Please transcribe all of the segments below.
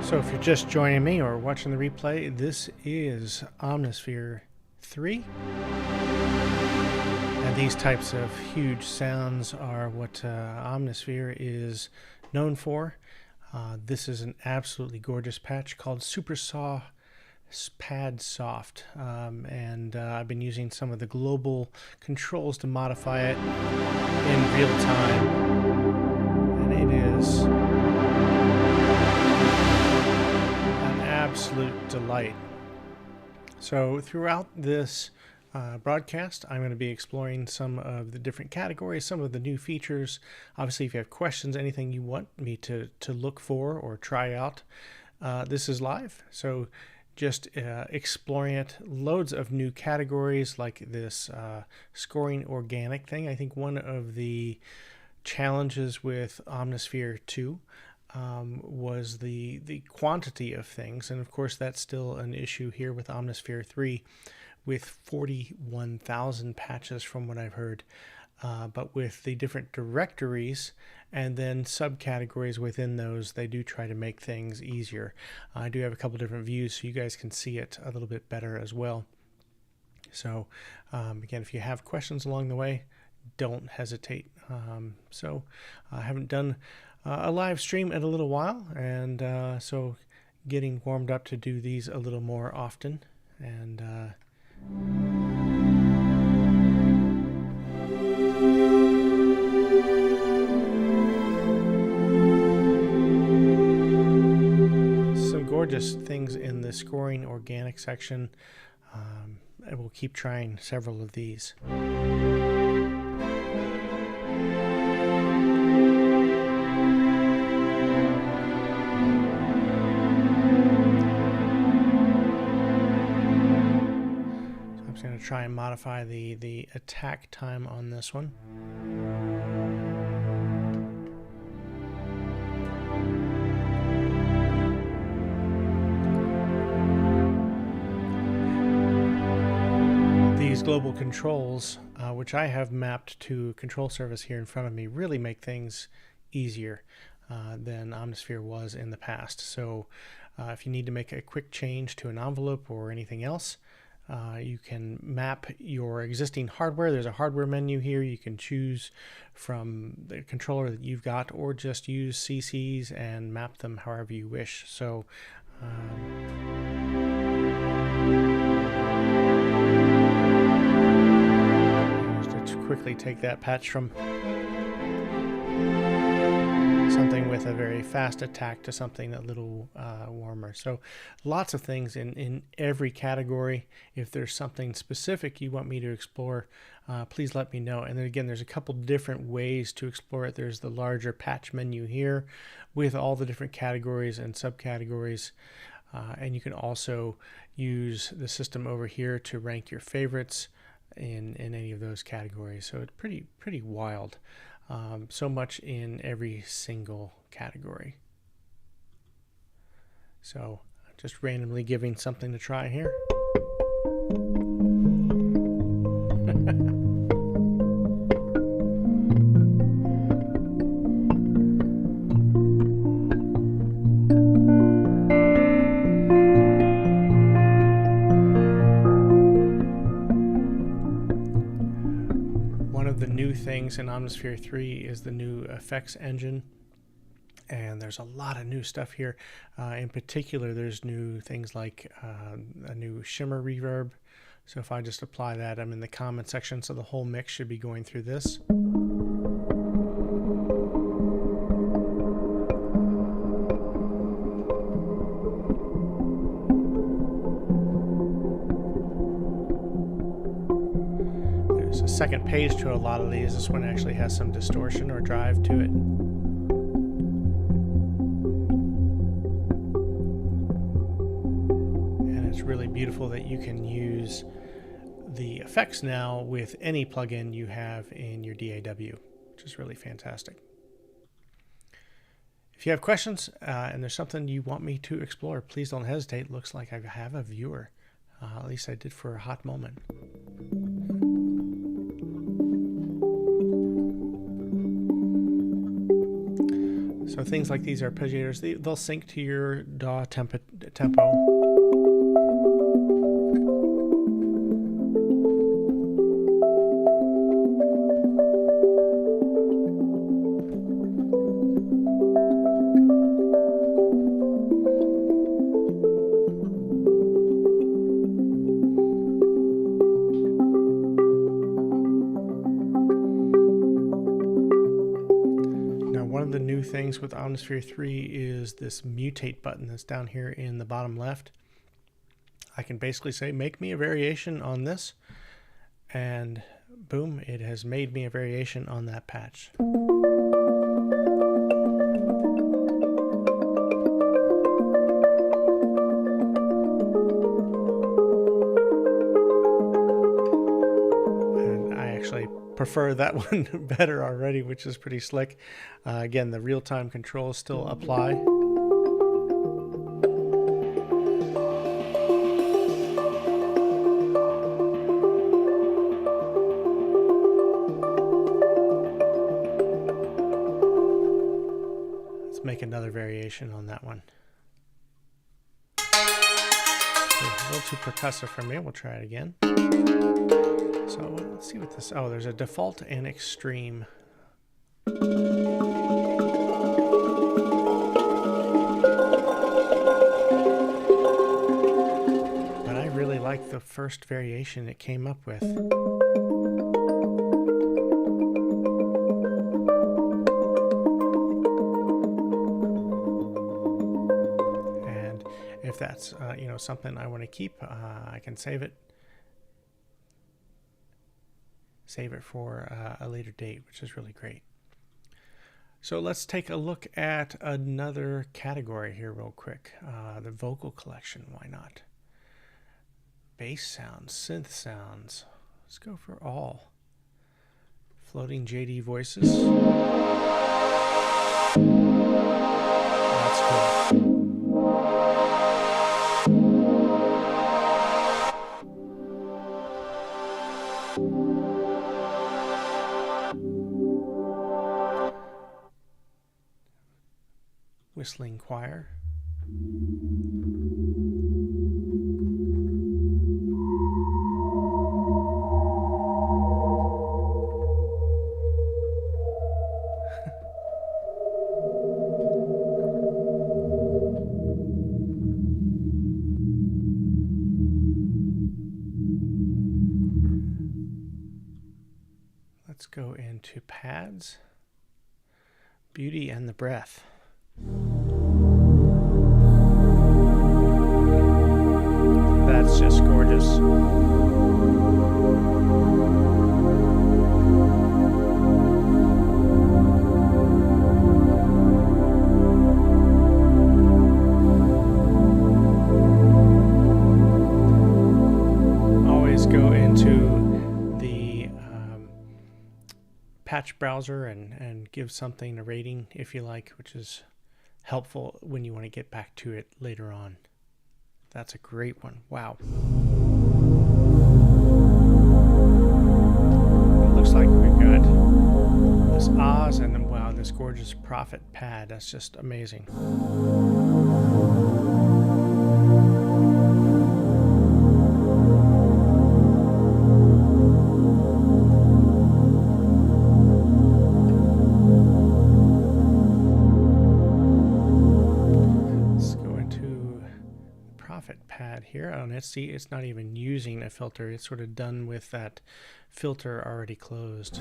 So if you're just joining me or watching the replay, this is Omnisphere 3. And these types of huge sounds are what Omnisphere is known for. This is an absolutely gorgeous patch called Super Saw Pad Soft, and I've been using some of the global controls to modify it in real time, and it is an absolute delight. So throughout this broadcast, I'm going to be exploring some of the different categories, some of the new features. Obviously, if you have questions, anything you want me to look for or try out, this is live. So just exploring it. Loads of new categories like this scoring organic thing. I think one of the challenges with Omnisphere 2 was the quantity of things, and of course that's still an issue here with Omnisphere 3 with 41,000 patches from what I've heard, but with the different directories and then subcategories within those, they do try to make things easier. I do have a couple different views so you guys can see it a little bit better as well. So again, if you have questions along the way, don't hesitate. So I haven't done a live stream in a little while, and so getting warmed up to do these a little more often. And some gorgeous things in the scoring organic section. I will keep trying several of these. Try and modify the attack time on this one. These global controls, which I have mapped to control surface here in front of me, really make things easier than Omnisphere was in the past. So if you need to make a quick change to an envelope or anything else, you can map your existing hardware. There's a hardware menu here. You can choose from the controller that you've got, or just use CCs and map them however you wish. So just to quickly take that patch from something with a very fast attack to something a little warmer. So lots of things in every category. If there's something specific you want me to explore, please let me know. And then again, there's a couple different ways to explore it. There's the larger patch menu here with all the different categories and subcategories. And you can also use the system over here to rank your favorites in any of those categories. So it's pretty wild. So much in every single category. So just randomly giving something to try here. Things in Omnisphere 3 is the new effects engine, and there's a lot of new stuff here. In particular, there's new things like a new shimmer reverb. So if I just apply that, I'm in the comment section, so the whole mix should be going through this. Second page to a lot of these. This one actually has some distortion or drive to it. And it's really beautiful that you can use the effects now with any plugin you have in your DAW, which is really fantastic. If you have questions and there's something you want me to explore, please don't hesitate. Looks like I have a viewer. At least I did for a hot moment. So things like these arpeggiators, they'll sync to your DAW tempo. One of the new things with Omnisphere 3 is this mutate button that's down here in the bottom left. I can basically say, make me a variation on this, and boom, it has made me a variation on that patch. And I actually prefer that one better already, which is pretty slick. Again, the real-time controls still apply. Let's make another variation on that one. Okay, a little too percussive for me. We'll try it again. So let's see what this, oh, there's a default and extreme. But I really like the first variation it came up with. And if that's, you know, something I want to keep, I can save it. Save it for a later date, which is really great. So let's take a look at another category here real quick. The vocal collection, why not? Bass sounds, synth sounds. Let's go for all. Floating JD voices. That's cool. Whistling choir. Let's go into pads. Beauty and the Breath. That's just gorgeous. Always go into the patch browser and give something a rating if you like, which is helpful when you want to get back to it later on. That's a great one. Wow. It looks like we've got this Oz and wow, this gorgeous Prophet pad. That's just amazing. Pad here on it. See, it's not even using a filter. It's sort of done with that filter already closed.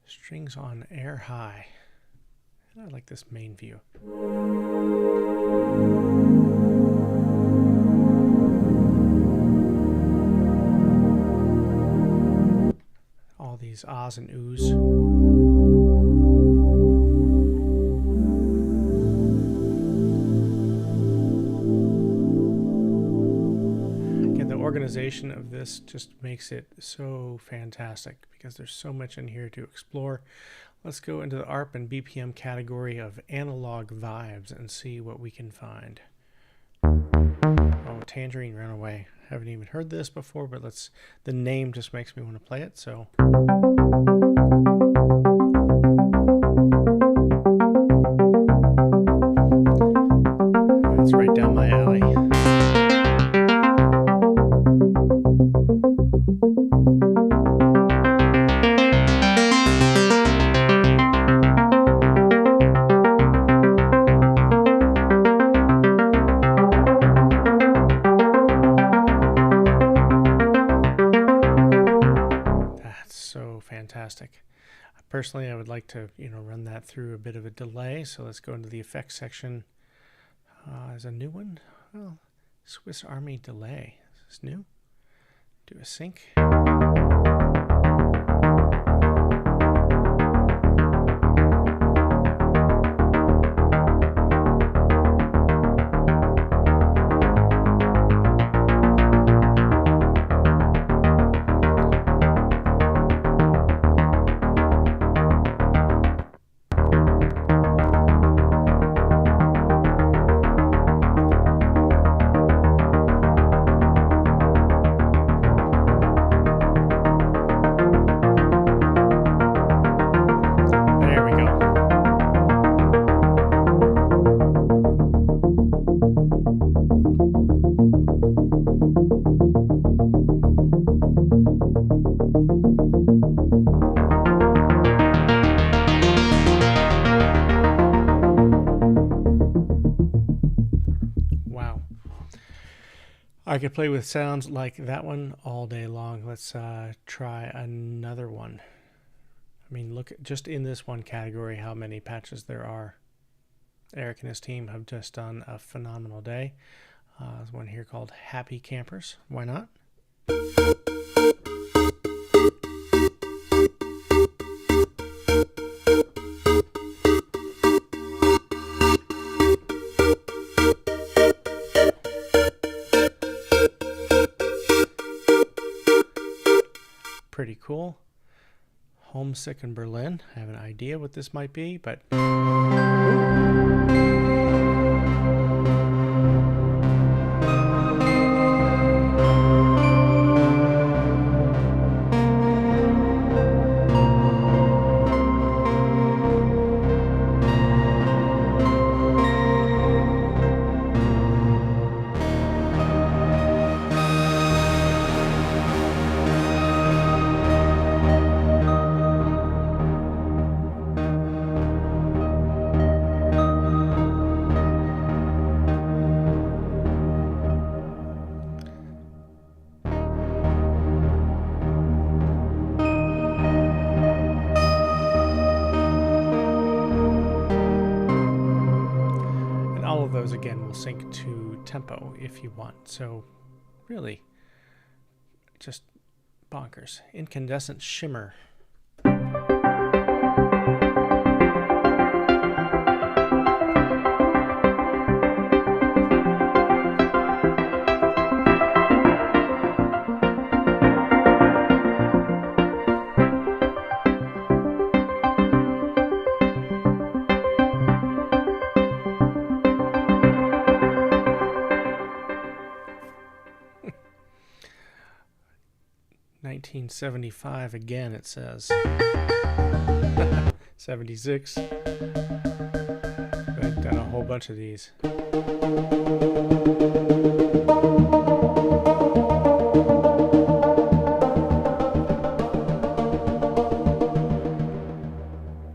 Strings on air high. I like this main view. All these ahs and oohs. categorization of this just makes it so fantastic because there's so much in here to explore. Let's go into the ARP and BPM category of analog vibes and see what we can find. Oh, Tangerine Runaway. Haven't even heard this before, but the name just makes me want to play it, so. That's right down my alley. Fantastic. Personally, I would like to, run that through a bit of a delay. So let's go into the effects section. There's a new one. Well, Swiss Army delay. Is this new? Do a sync. I could play with sounds like that one all day long. Let's try another one. I mean, look at just in this one category how many patches there are. Eric and his team have just done a phenomenal day. There's one here called Happy Campers. Why not? Pretty cool. Homesick in Berlin. I have an idea what this might be, but those again will sync to tempo if you want. So really just bonkers. Incandescent Shimmer. $1975 again, it says. 76. I've done a whole bunch of these.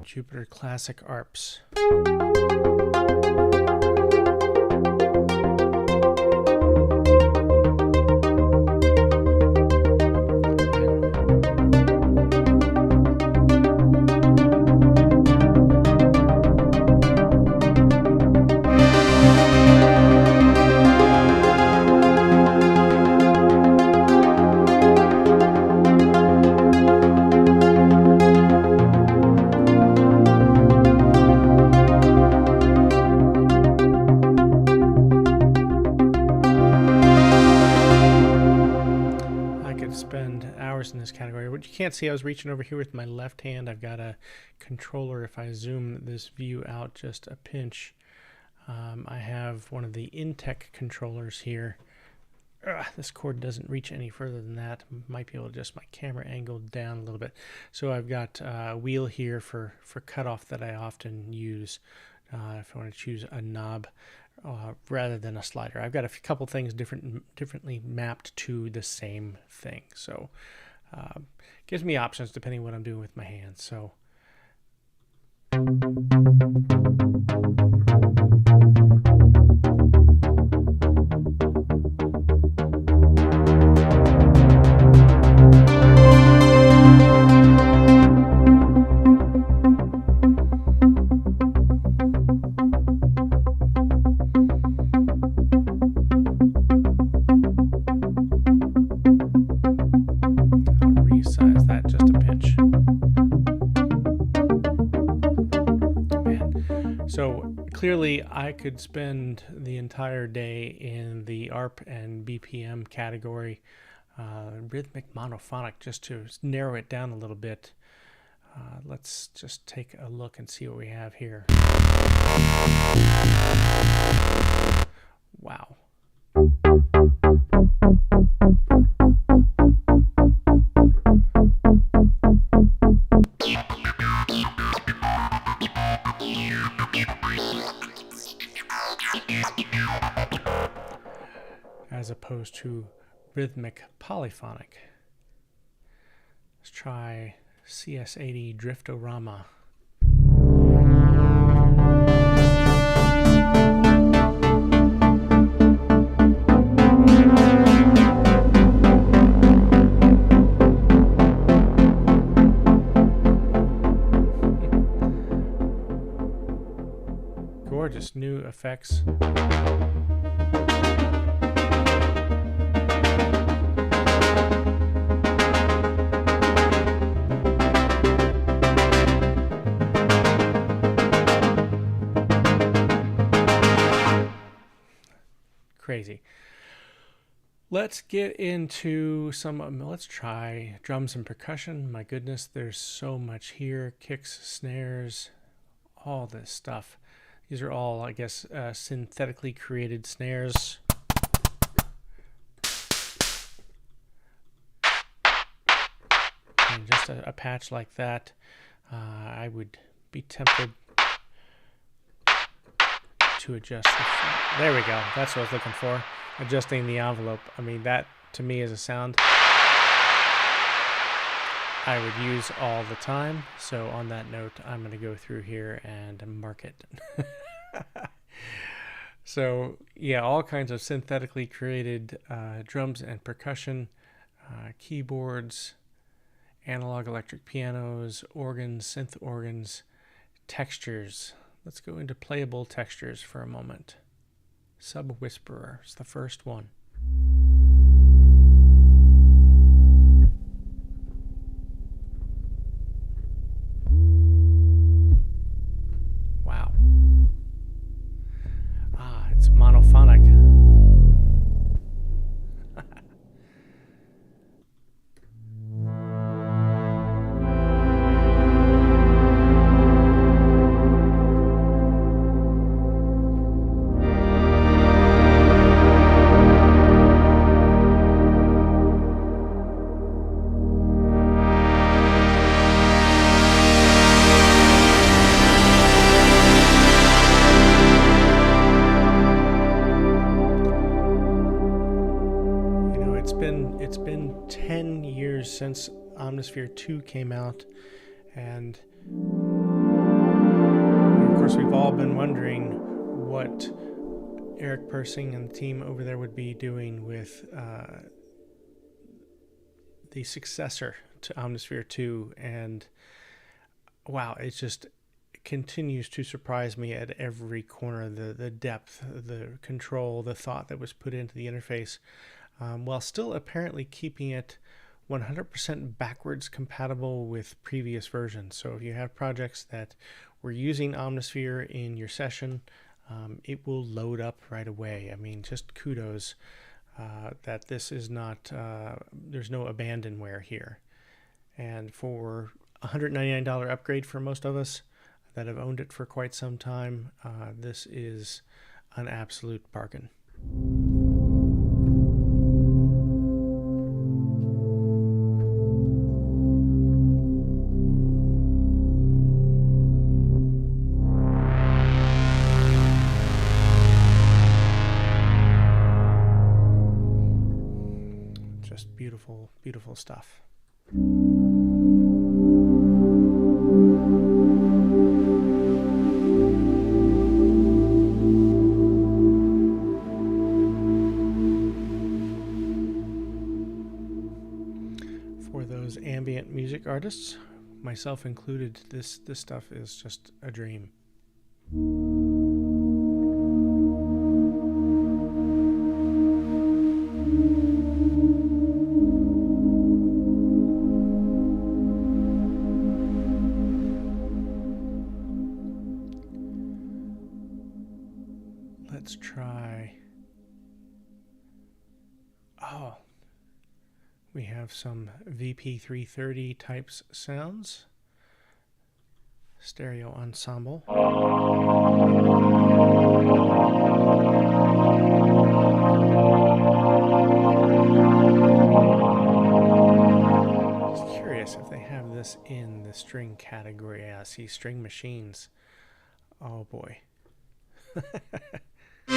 Jupiter Classic ARPs. what you can't see, I was reaching over here with my left hand. I've got a controller. If I zoom this view out just a pinch, I have one of the Intech controllers here. This cord doesn't reach any further than that. Might be able to adjust my camera angle down a little bit. So I've got a wheel here for cutoff that I often use if I want to choose a knob rather than a slider. I've got a couple things differently mapped to the same thing. So gives me options depending on what I'm doing with my hands. So resize that just a pinch. Man. So clearly I could spend the entire day in the ARP and BPM category, rhythmic monophonic, just to narrow it down a little bit. Let's just take a look and see what we have here. Wow. As opposed to rhythmic polyphonic. Let's try CS80 Driftorama. Gorgeous new effects. Crazy. Let's get into let's try drums and percussion. My goodness, there's so much here. Kicks, snares, all this stuff. These are all, I guess, synthetically created snares. And just a patch like that, I would be tempted to adjust there we go. That's what I was looking for. Adjusting the envelope. I mean, that to me is a sound I would use all the time. So on that note, I'm going to go through here and mark it. So yeah, all kinds of synthetically created drums and percussion, keyboards, analog electric pianos, organs, synth organs, textures. Let's go into playable textures for a moment. Sub Whisperer is the first one. Wow. It's monophonic. It's been 10 years since Omnisphere 2 came out, and of course we've all been wondering what Eric Persing and the team over there would be doing with the successor to Omnisphere 2, and wow, it just continues to surprise me at every corner. The depth, the control, the thought that was put into the interface, while still apparently keeping it 100% backwards compatible with previous versions. So if you have projects that were using Omnisphere in your session, it will load up right away. I mean, just kudos that this is not, there's no abandonware here. And for a $199 upgrade for most of us that have owned it for quite some time, this is an absolute bargain. Just beautiful, beautiful stuff. For those ambient music artists, myself included, this stuff is just a dream. Let's try. Oh, we have some VP330 types sounds. Stereo ensemble. Just curious if they have this in the string category. Yeah, see, string machines. Oh boy. So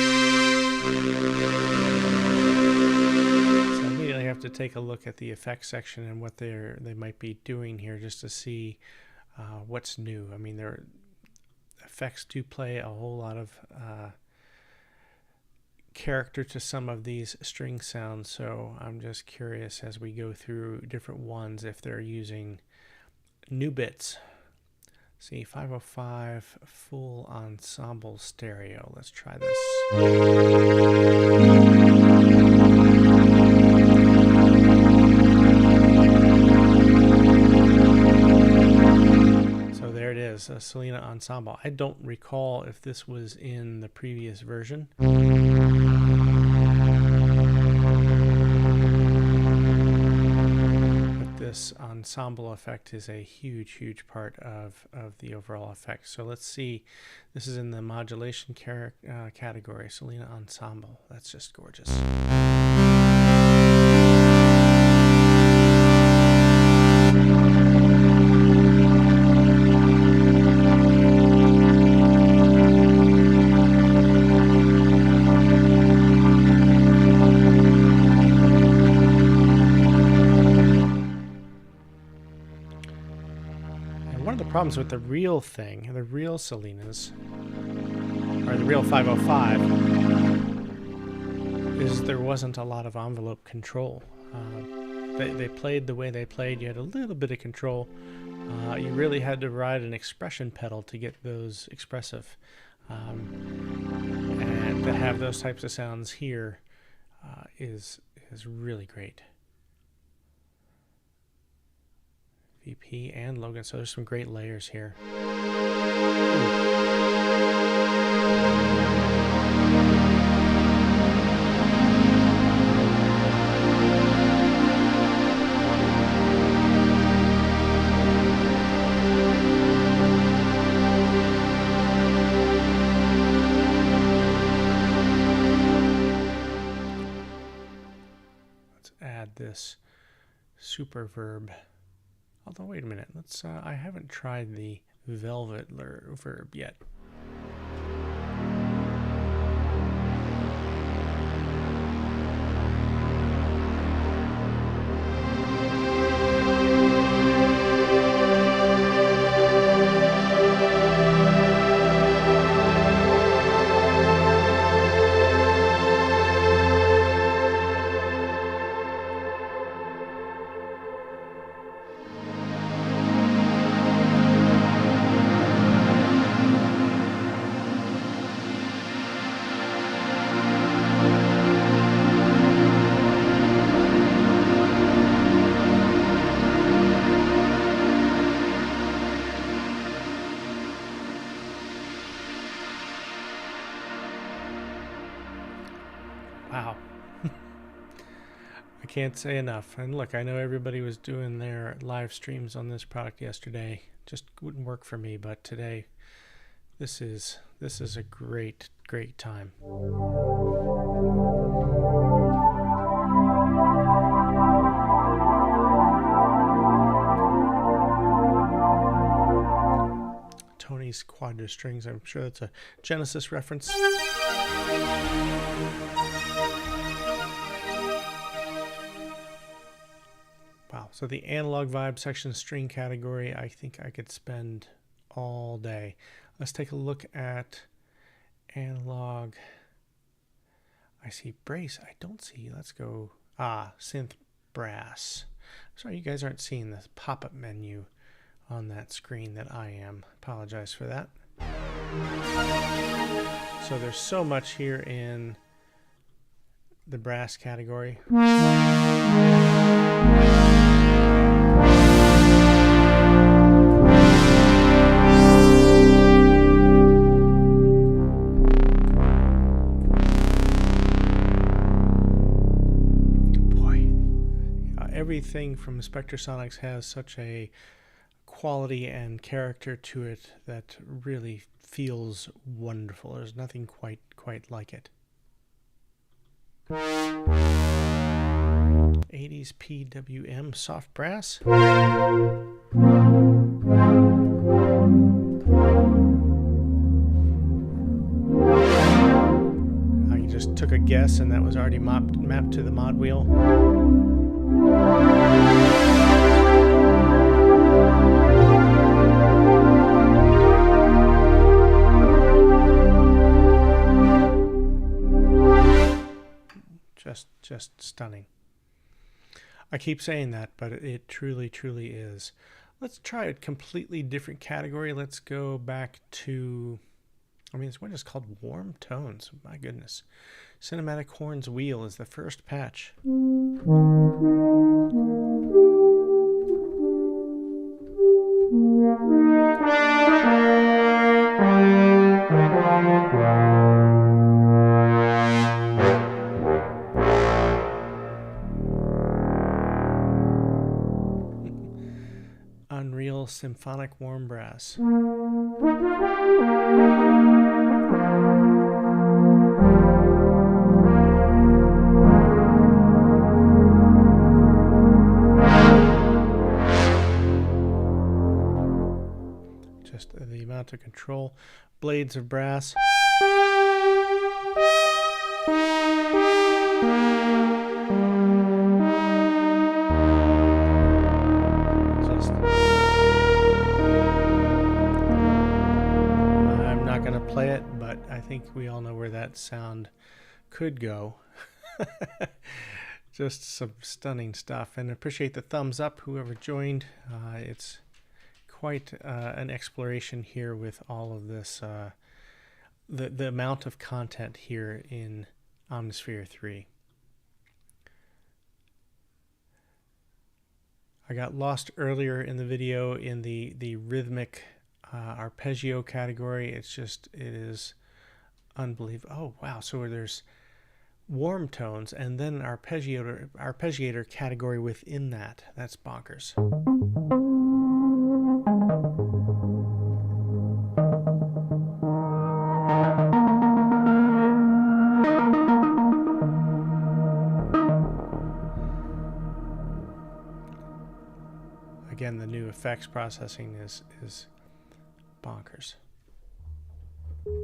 immediately have to take a look at the effects section and what they might be doing here, just to see what's new. I mean, their effects do play a whole lot of character to some of these string sounds, so I'm just curious as we go through different ones if they're using new bits. See, 505 full ensemble stereo. Let's try this. So there it is, a Selena ensemble. I don't recall if this was in the previous version. This ensemble effect is a huge part of the overall effect. So let's see. This is in the modulation category, Selena ensemble. That's just gorgeous. Problems with the real thing, the real Selenas, or the real 505, is there wasn't a lot of envelope control. They played the way they played. You had a little bit of control. You really had to ride an expression pedal to get those expressive. And to have those types of sounds here is really great. VP and Logan, so there's some great layers here. Let's add this super verb. Although, wait a minute, let's, I haven't tried the Velvet Reverb yet. Wow. I can't say enough. And look, I know everybody was doing their live streams on this product yesterday. Just wouldn't work for me, but today this is a great time. Tony's quadra strings. I'm sure that's a Genesis reference. Wow. So the analog vibe section string category, I think I could spend all day. Let's take a look at analog. I see brace. I don't see. Let's go. Synth brass. Sorry, you guys aren't seeing the pop-up menu on that screen that I am. Apologize for that. So there's so much here in the brass category. Boy, everything from Spectrasonics has such a quality and character to it that really feels wonderful. There's nothing quite like it. 80s PWM soft brass. I just took a guess and that was already mapped to the mod wheel. Just stunning. I keep saying that, but it truly is. Let's try a completely different category. Let's go back to, this one is called Warm Tones. My goodness. Cinematic Horns Wheel is the first patch. Unreal Symphonic Warm Brass. Just the amount of control. Blades of brass. Play it, but I think we all know where that sound could go. Just some stunning stuff, and appreciate the thumbs up whoever joined. It's quite an exploration here with all of this, the amount of content here in Omnisphere 3. I got lost earlier in the video in the rhythmic arpeggio category. It is unbelievable. Oh wow, so there's warm tones and then arpeggiator category within that. That's bonkers. Again, the new effects processing is bonkers. If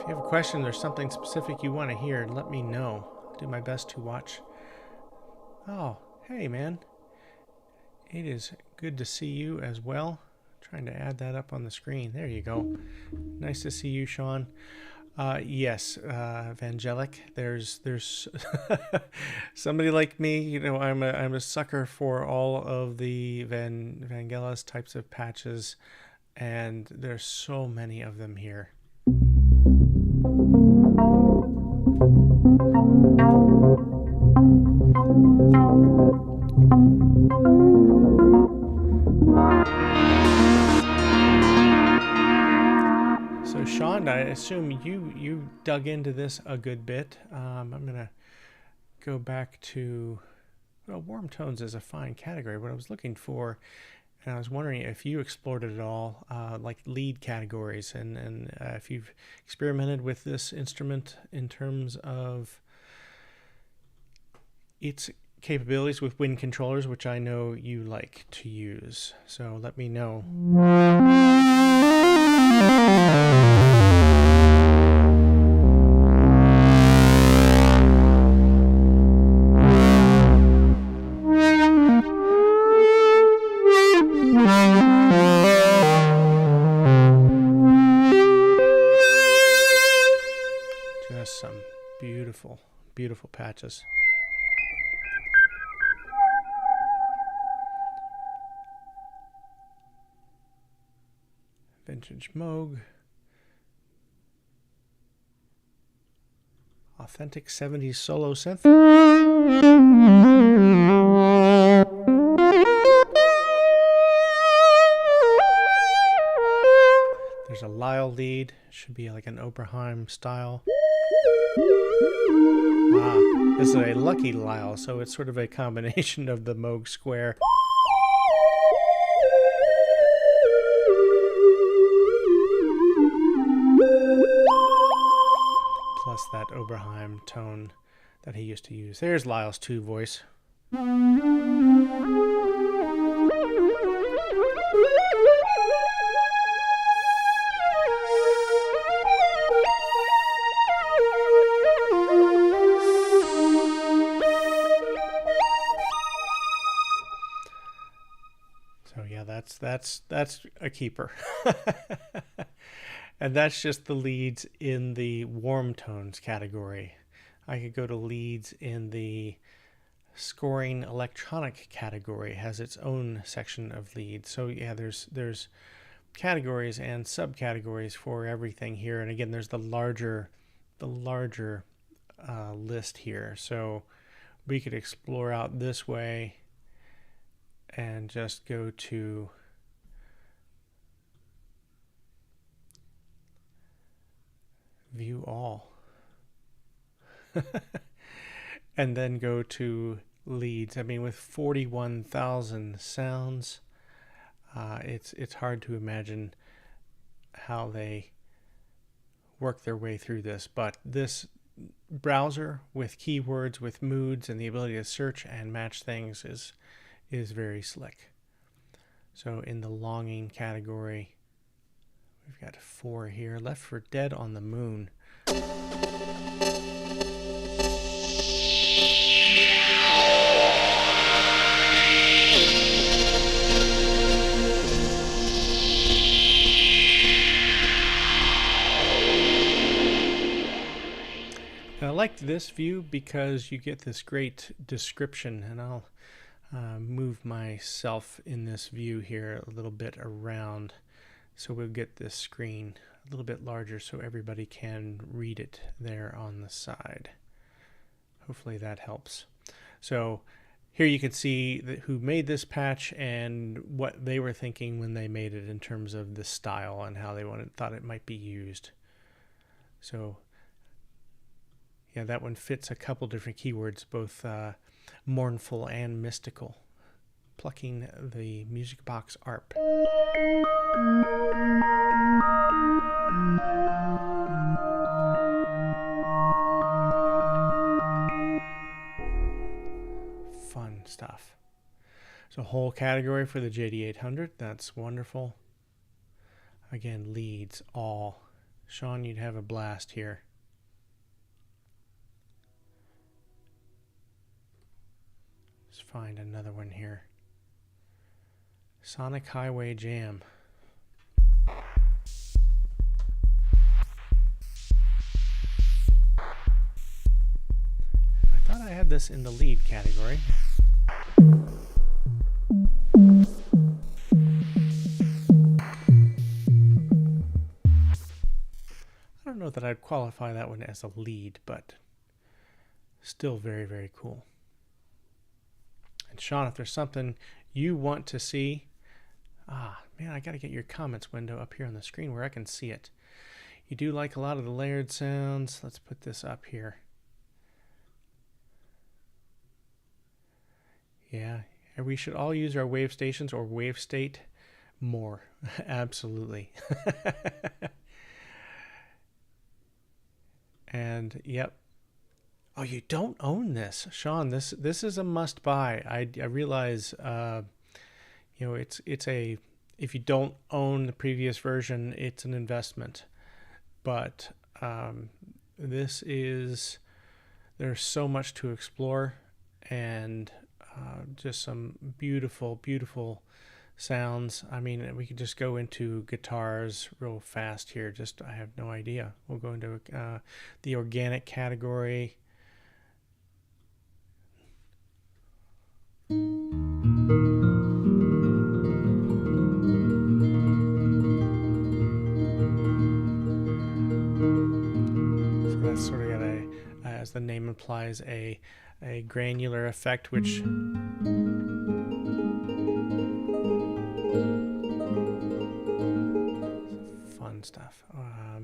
you have a question or something specific you want to hear, let me know. I'll do my best to watch. Oh, hey man. It is good to see you as well. Trying to add that up on the screen. There you go. Nice to see you, Sean. Yes, Vangelic. There's somebody like me. You know, I'm a sucker for all of the Vangelis types of patches, and there's so many of them here. So Sean, I assume you dug into this a good bit. I'm gonna go back to, well, warm tones is a fine category. What I was looking for, and I was wondering if you explored it at all, like lead categories, and if you've experimented with this instrument in terms of its capabilities with wind controllers, which I know you like to use. So let me know. Just some beautiful, beautiful patches. Vintage Moog. Authentic 70s solo synth. There's a Lyle lead. Should be like an Oberheim style. This is a Lucky Lyle, so it's sort of a combination of the Moog square. Plus that Oberheim tone that he used to use. There's Lyle's 2 voice. So yeah, that's a keeper. And that's just the leads in the warm tones category. I could go to leads in the scoring electronic category. It has its own section of leads. So yeah, there's categories and subcategories for everything here. And again, there's the larger list here. So we could explore out this way and just go to view all and then go to leads. I mean, with 41,000 sounds, it's hard to imagine how they work their way through this, but this browser with keywords, with moods, and the ability to search and match things is very slick. So in the longing category, we've got 4 here. Left for Dead on the Moon. I liked this view because you get this great description, and I'll move myself in this view here a little bit around so we'll get this screen a little bit larger so everybody can read it there on the side. Hopefully that helps. So here you can see who made this patch and what they were thinking when they made it in terms of the style and how they thought it might be used. So yeah, that one fits a couple different keywords, both mournful and mystical. Plucking the music box ARP. Fun stuff. So whole category for the JD800. That's wonderful. Again, leads all. Sean, you'd have a blast here. Let's find another one here. Sonic Highway Jam. I thought I had this in the lead category. I don't know that I'd qualify that one as a lead, but still very, very cool. Sean, if there's something you want to see, man, I got to get your comments window up here on the screen where I can see it. You do like a lot of the layered sounds. Let's put this up here. Yeah, and we should all use our wave stations or wave state more. Absolutely. And yep. Oh, you don't own this, Sean. This is a must buy. I realize, you know, it's a, if you don't own the previous version, it's an investment. But this is, there's so much to explore, and just some beautiful, beautiful sounds. I mean, we could just go into guitars real fast here. Just, I have no idea. We'll go into the organic category. So that's sort of got a, as the name implies, a granular effect, which fun stuff. I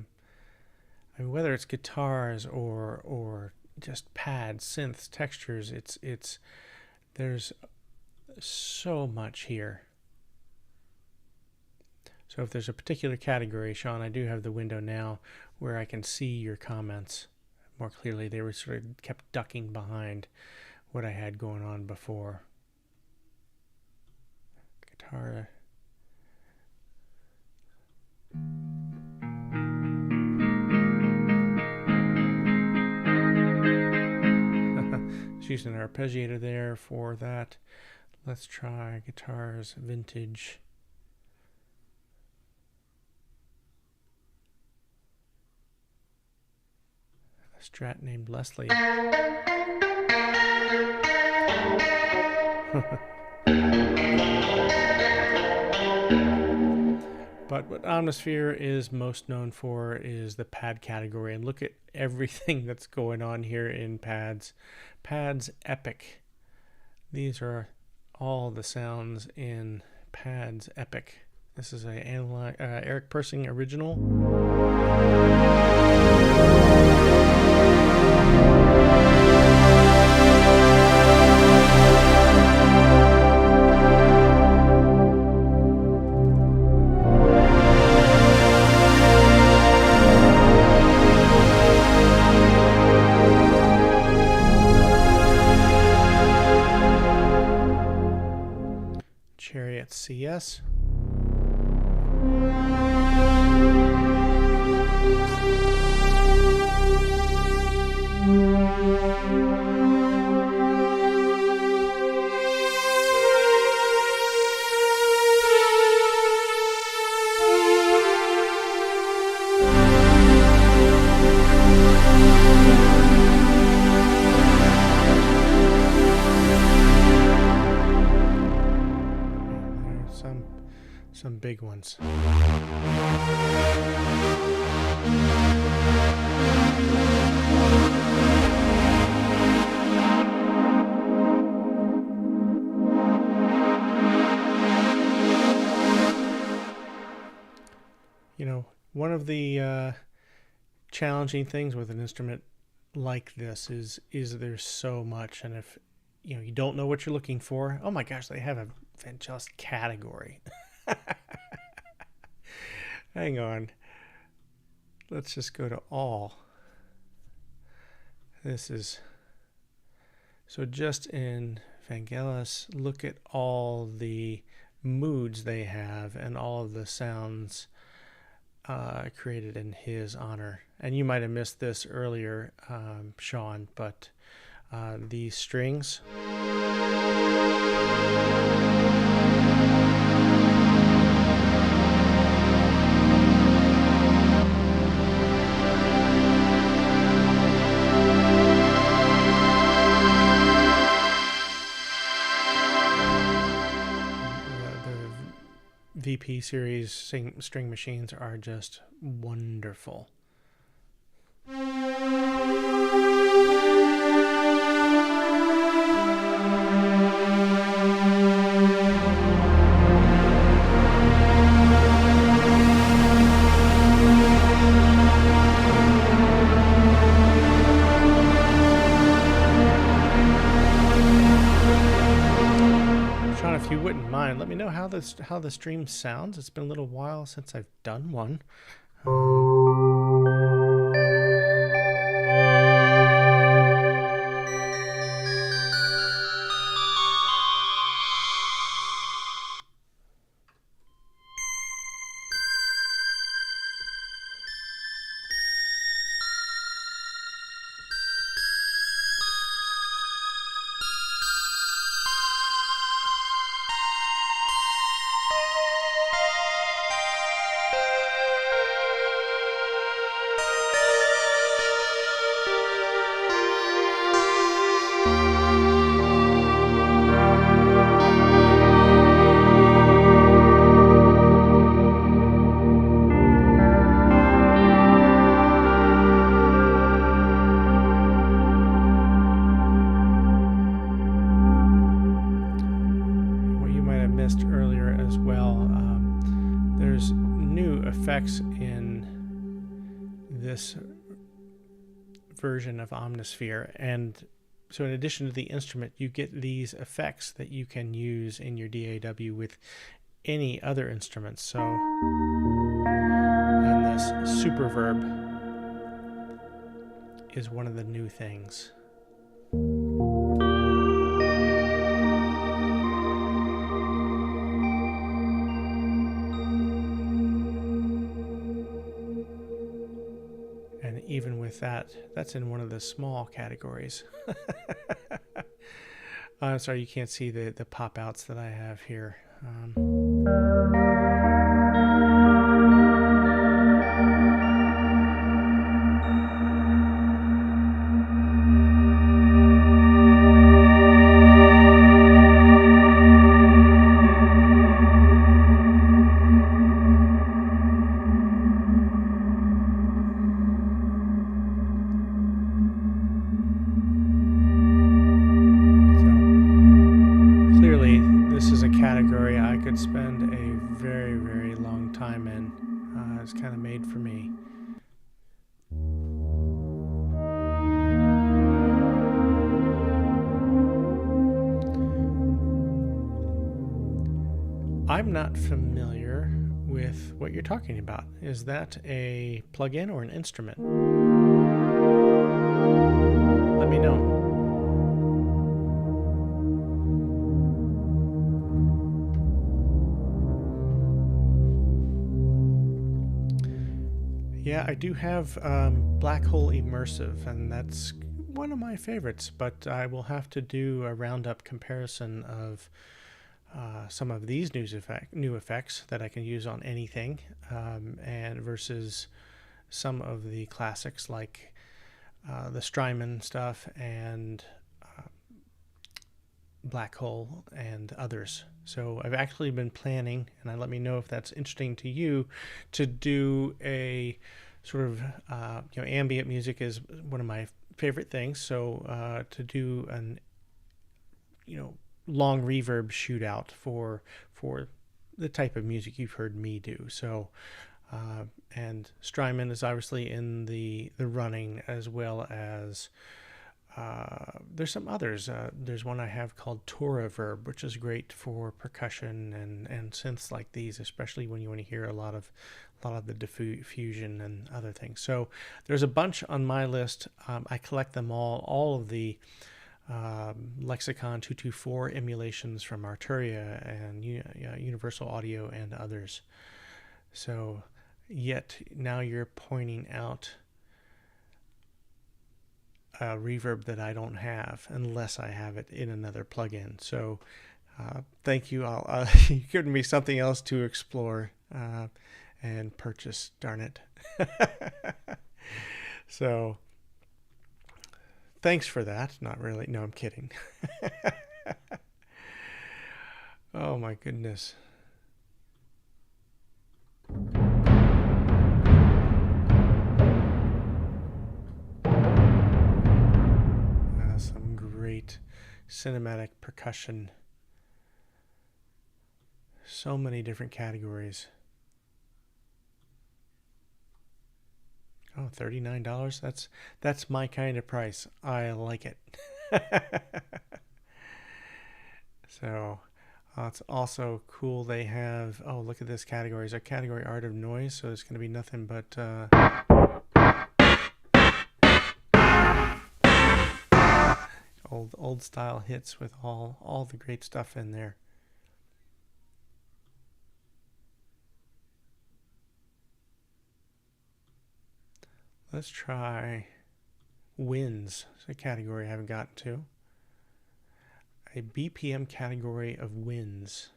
mean, whether it's guitars or just pads, synths, textures, it's there's so much here. So if there's a particular category, Sean, I do have the window now where I can see your comments more clearly. They were sort of kept ducking behind what I had going on before. Guitar. Just using an arpeggiator there for that. Let's try guitars, vintage. A Strat named Leslie. But what Omnisphere is most known for is the pad category. And look at everything that's going on here in pads. Pads Epic. These are all the sounds in Pads Epic. This is a Eric Persing original. Chariot CS. Some big ones. You know, one of the challenging things with an instrument like this is there's so much, and if you know you don't know what you're looking for, oh my gosh, they have a fantastic category. Hang on. Let's just go to all. This is so just in Vangelis, look at all the moods they have and all of the sounds created in his honor. And you might have missed this earlier, Sean, but these strings. VP series string machines are just wonderful. how the stream sounds. It's been a little while since I've done one. Effects in this version of Omnisphere, and so in addition to the instrument, you get these effects that you can use in your DAW with any other instruments. So, and this Superverb is one of the new things. Even with that, that's in one of the small categories. Sorry, you can't see the pop outs that I have here. Category I could spend a very, very long time in. It's kind of made for me. I'm not familiar with what you're talking about. Is that a plugin or an instrument? Let me know. Yeah, I do have Black Hole Immersive, and that's one of my favorites, but I will have to do a roundup comparison of some of these new effects that I can use on anything, and versus some of the classics like the Strymon stuff and Black Hole and others. So I've actually been planning, and let me know if that's interesting to you, to do a sort of ambient music is one of my favorite things. So to do an long reverb shootout for the type of music you've heard me do. So and Strymon is obviously in the running, as well as there's some others. There's one I have called Reverb, which is great for percussion and synths like these, especially when you want to hear a lot of the diffusion and other things. So there's a bunch on my list. I collect them all of the Lexicon 224 emulations from Arturia and Universal Audio and others. So yet now you're pointing out a reverb that I don't have unless I have it in another plugin. So thank you. You've given me something else to explore and purchase, darn it. So thanks for that. Not really. No, I'm kidding. Oh my goodness. Some great cinematic percussion. So many different categories. Oh, $39. That's my kind of price. I like it. So It's also cool they have, oh, look at this category. It's a category art of noise, so it's going to be nothing but old style hits with all the great stuff in there. Let's try winds. It's a category I haven't gotten to. A BPM category of winds.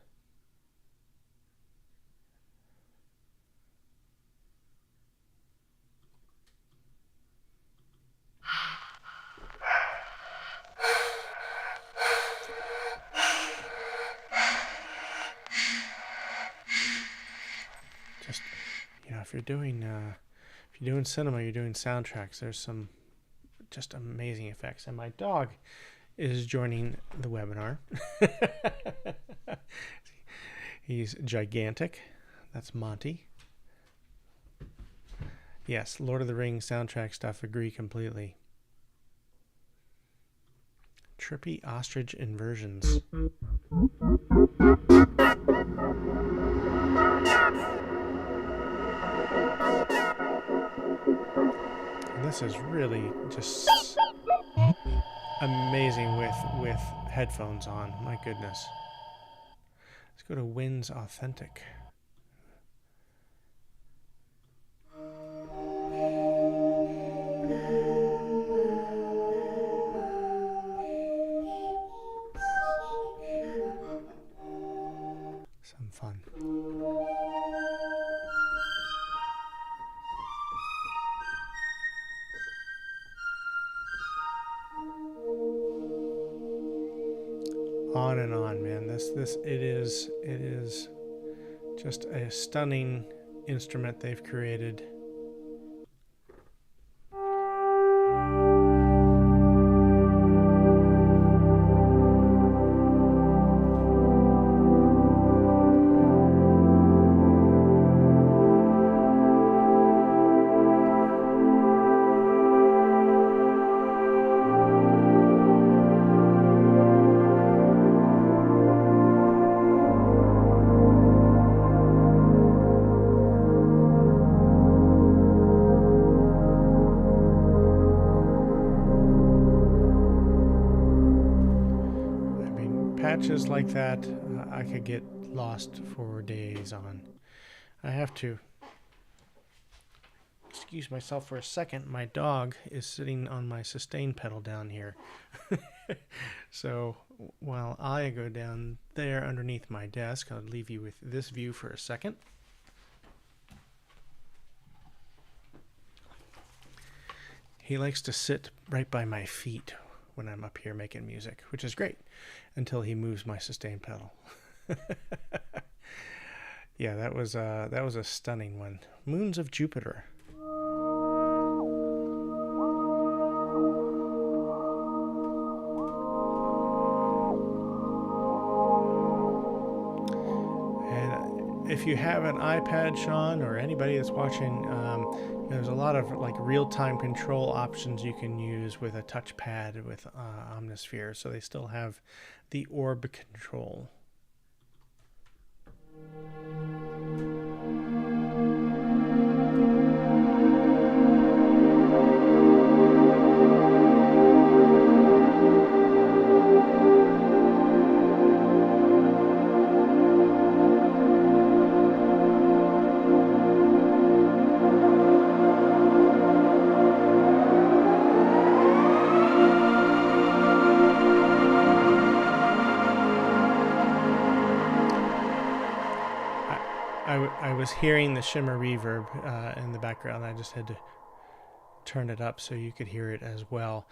Just, you know, if you're doing cinema, you're doing soundtracks, there's some just amazing effects. And my dog is joining the webinar. He's gigantic. That's Monty. Yes, Lord of the Rings soundtrack stuff, agree completely. Trippy ostrich inversions. And this is really just amazing with headphones on. My goodness. Let's go to Winds Authentic. Some fun. On and on, man. It is just a stunning instrument they've created. Patches like that, I could get lost for days on. I have to excuse myself for a second. My dog is sitting on my sustain pedal down here. So while I go down there underneath my desk, I'll leave you with this view for a second. He likes to sit right by my feet when I'm up here making music, which is great until he moves my sustain pedal. Yeah, that was a stunning one. Moons of Jupiter. And if you have an iPad, Sean, or anybody that's watching, there's a lot of like real-time control options you can use with a touchpad with Omnisphere, so they still have the orb control. I was hearing the shimmer reverb in the background. I just had to turn it up so you could hear it as well.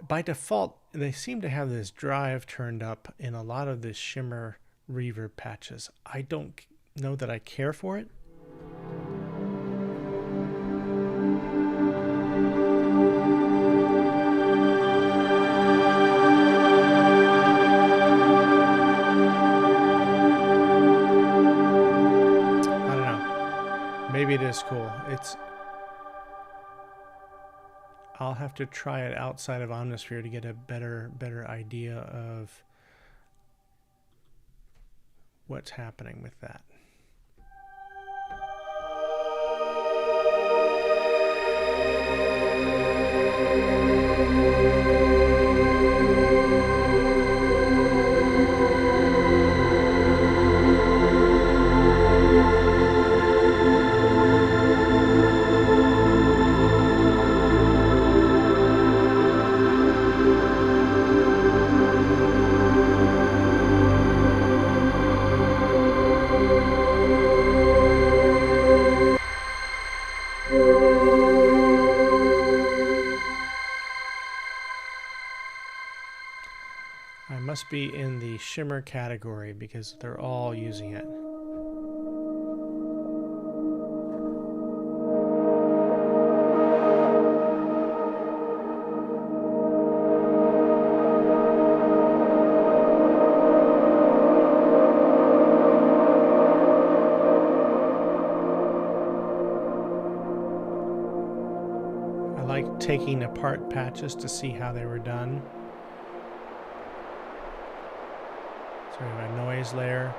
By default, they seem to have this drive turned up in a lot of the shimmer reverb patches. I don't know that I care for it. Maybe it is cool. I'll have to try it outside of Omnisphere to get a better idea of what's happening with that. I must be in the shimmer category because they're all using it. I like taking apart patches to see how they were done. So we have a noise layer.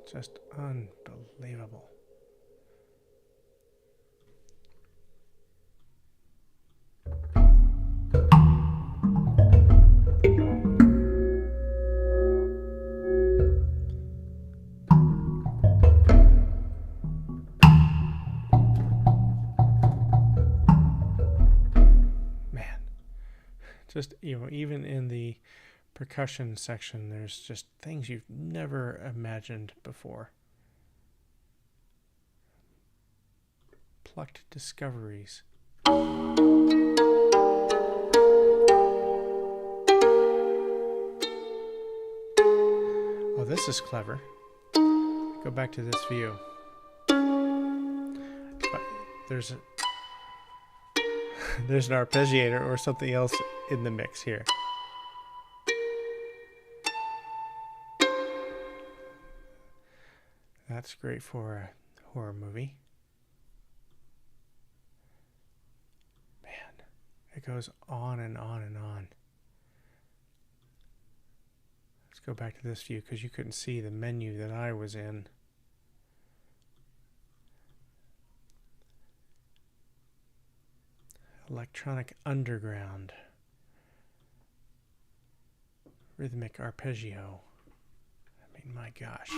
Just unbelievable. Man, just, you know, even in the percussion section, there's just things you've never imagined before. Plucked discoveries. Oh, this is clever. Go back to this view. There's an arpeggiator or something else in the mix here. That's great for a horror movie. Man, it goes on and on and on. Let's go back to this view because you couldn't see the menu that I was in. Electronic Underground. Rhythmic arpeggio. I mean, my gosh.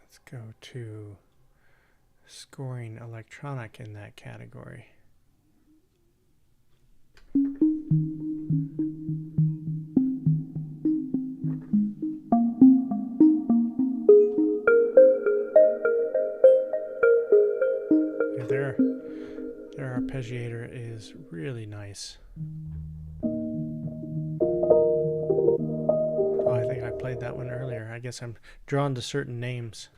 Let's go to scoring electronic in that category. Yeah, their arpeggiator is really nice. Oh, I think I played that one earlier. I guess I'm drawn to certain names.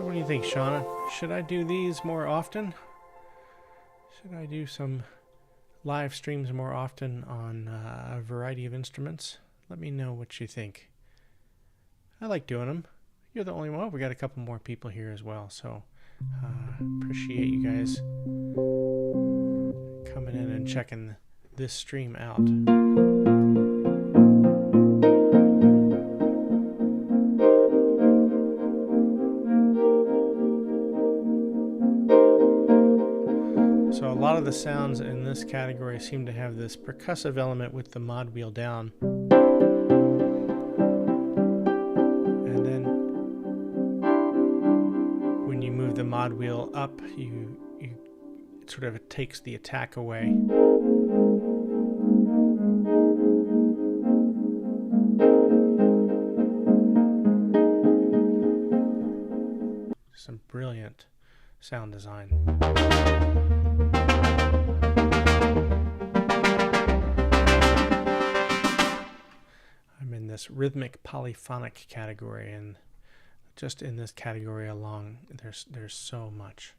what do you think, Shauna? Should I do these more often? Should I do some live streams more often on a variety of instruments? Let me know what you think. I like doing them. You're the only one. We got a couple more people here as well, so appreciate you guys coming in and checking this stream out. So a lot of the sounds in this category seem to have this percussive element with the mod wheel down. And then when you move the mod wheel up, it sort of takes the attack away. Some brilliant sound design. I'm in this rhythmic polyphonic category, and just in this category alone, there's so much.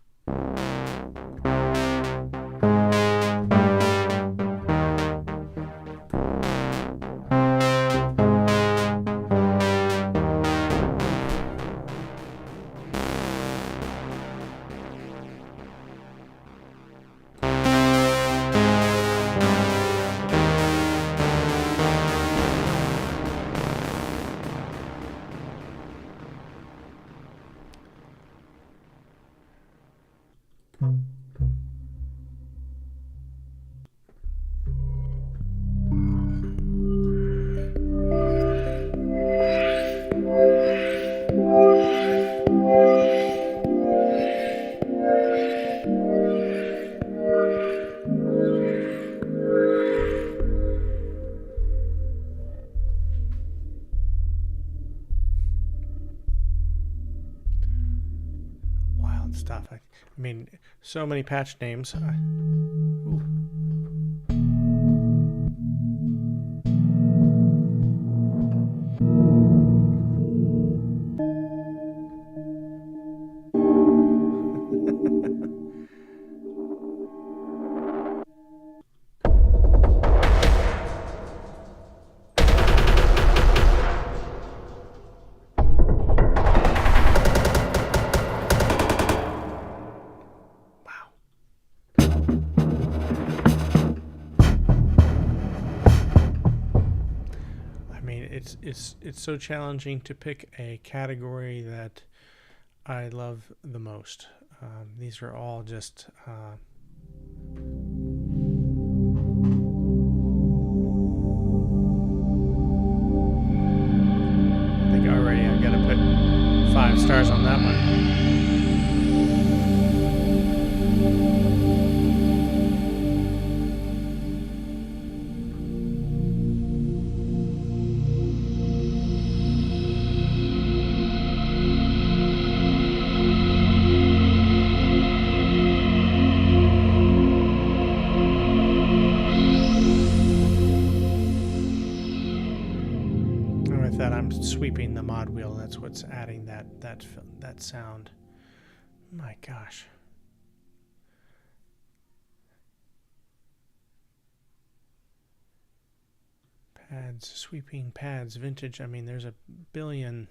Stuff. I mean, so many patch names. Ooh. It's so challenging to pick a category that I love the most. These are all just I think already I've got to put 5 stars on that one. Sweeping the mod wheel, that's what's adding that sound. My gosh. Pads, sweeping pads, vintage. I mean, there's a billion.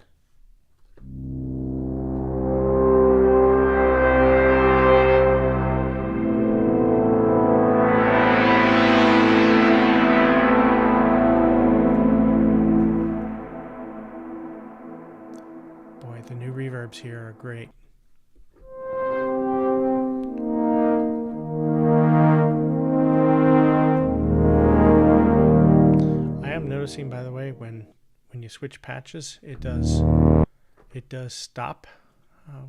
The new reverbs here are great. I am noticing, by the way, when you switch patches, it does stop,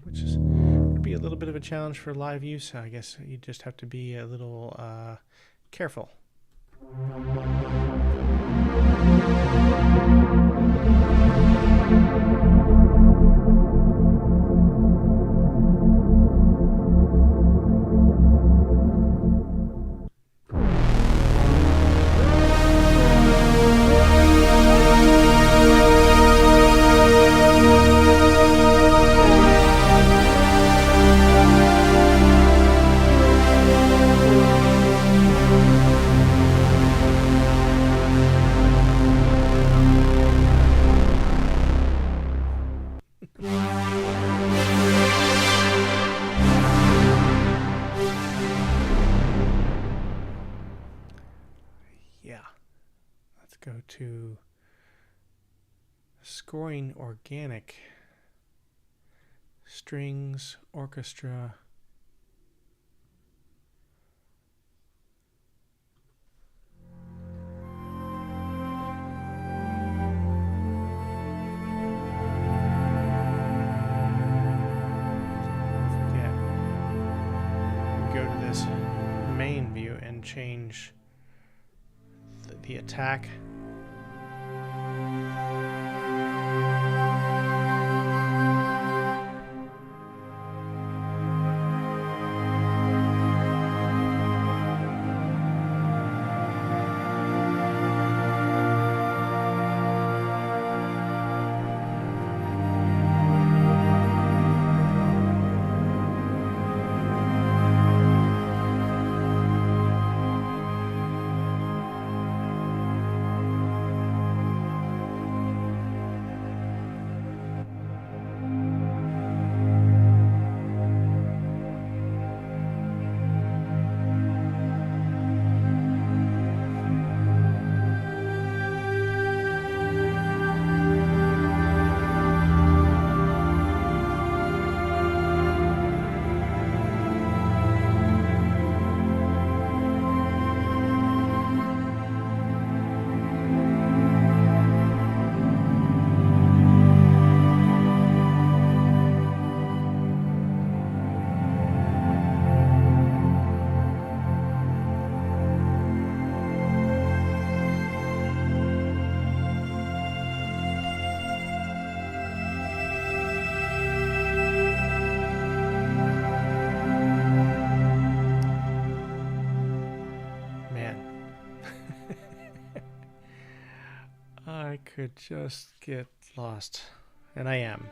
which would be a little bit of a challenge for live use. I guess you just have to be a little careful. yeah. Let's go to scoring organic strings, orchestra. Main view and change the attack. I could just get lost, and I am.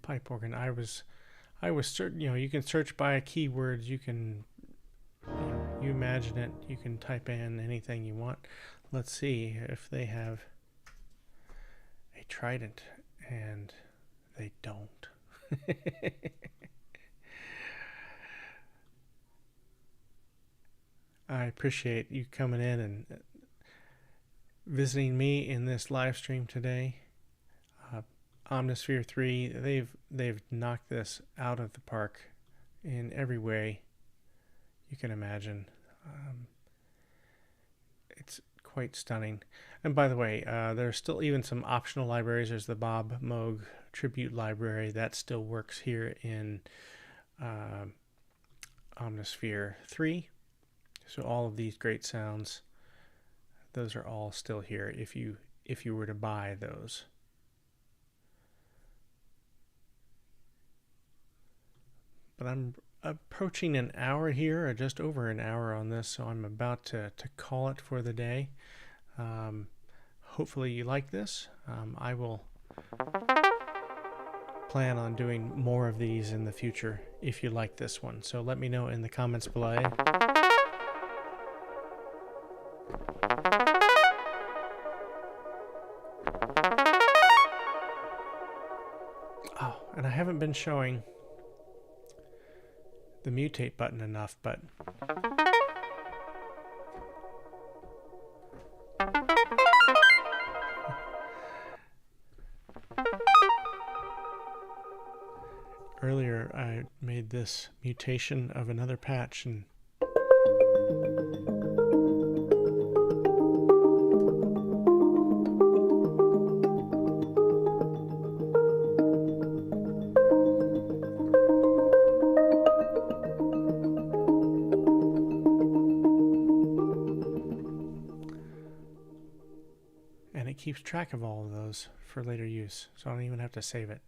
Pipe organ. I was certain, you can search by keywords. You can, you imagine it. You can type in anything you want. Let's see if they have a trident, and they don't. I appreciate you coming in and visiting me in this live stream today. Omnisphere 3, they've knocked this out of the park in every way you can imagine. It's quite stunning. And by the way, there's still even some optional libraries. There's the Bob Moog tribute library that still works here in Omnisphere 3. So all of these great sounds, those are all still here if you were to buy those. But approaching an hour here, or just over an hour on this, so I'm about to call it for the day. Hopefully you like this. I will plan on doing more of these in the future if you like this one. So let me know in the comments below. Oh, and I haven't been showing the mutate button enough, but earlier I made this mutation of another patch, and it keeps track of all of those for later use, so I don't even have to save it.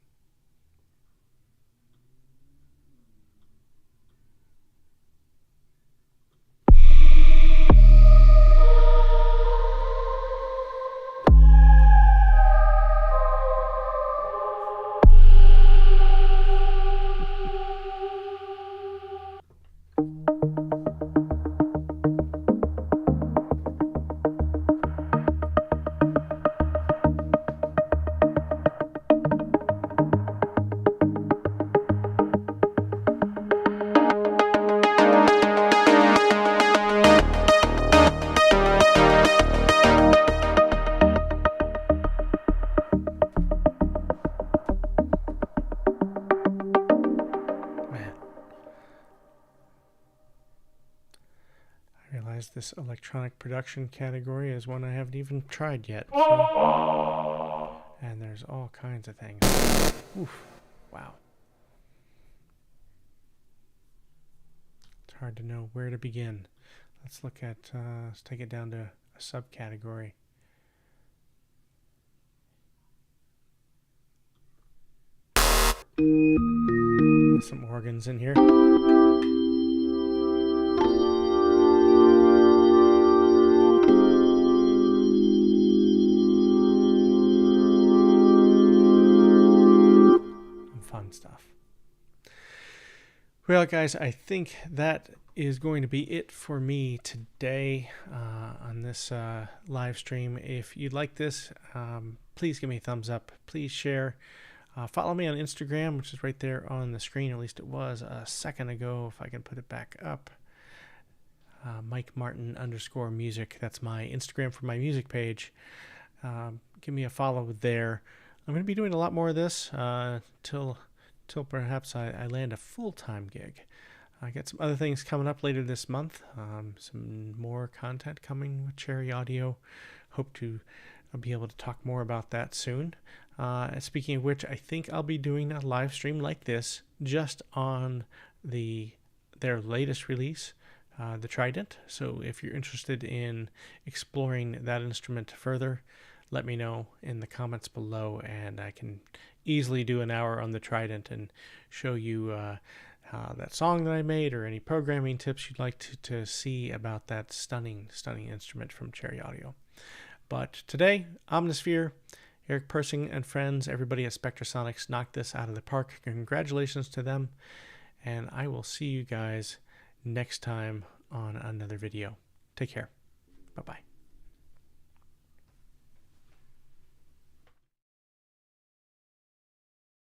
This electronic production category is one I haven't even tried yet. So, and there's all kinds of things. Oof, wow. It's hard to know where to begin. Let's look at, let's take it down to a subcategory. Some organs in here. Stuff. Well, guys, I think that is going to be it for me today on this live stream. If you like this, please give me a thumbs up. Please share. Follow me on Instagram, which is right there on the screen. At least it was a second ago. If I can put it back up. Mike Martin _music. That's my Instagram for my music page. Give me a follow there. I'm going to be doing a lot more of this till perhaps I land a full-time gig. I got some other things coming up later this month. Some more content coming with Cherry Audio. Hope to be able to talk more about that soon. Speaking of which, I think I'll be doing a live stream like this just on their latest release, the Trident. So if you're interested in exploring that instrument further, let me know in the comments below, and I can easily do an hour on the Trident and show you that song that I made, or any programming tips you'd like to see about that stunning instrument from Cherry Audio. But today, Omnisphere, Eric Persing and friends, everybody at Spectrasonics knocked this out of the park. Congratulations to them, and I will see you guys next time on another video. Take care. Bye-bye.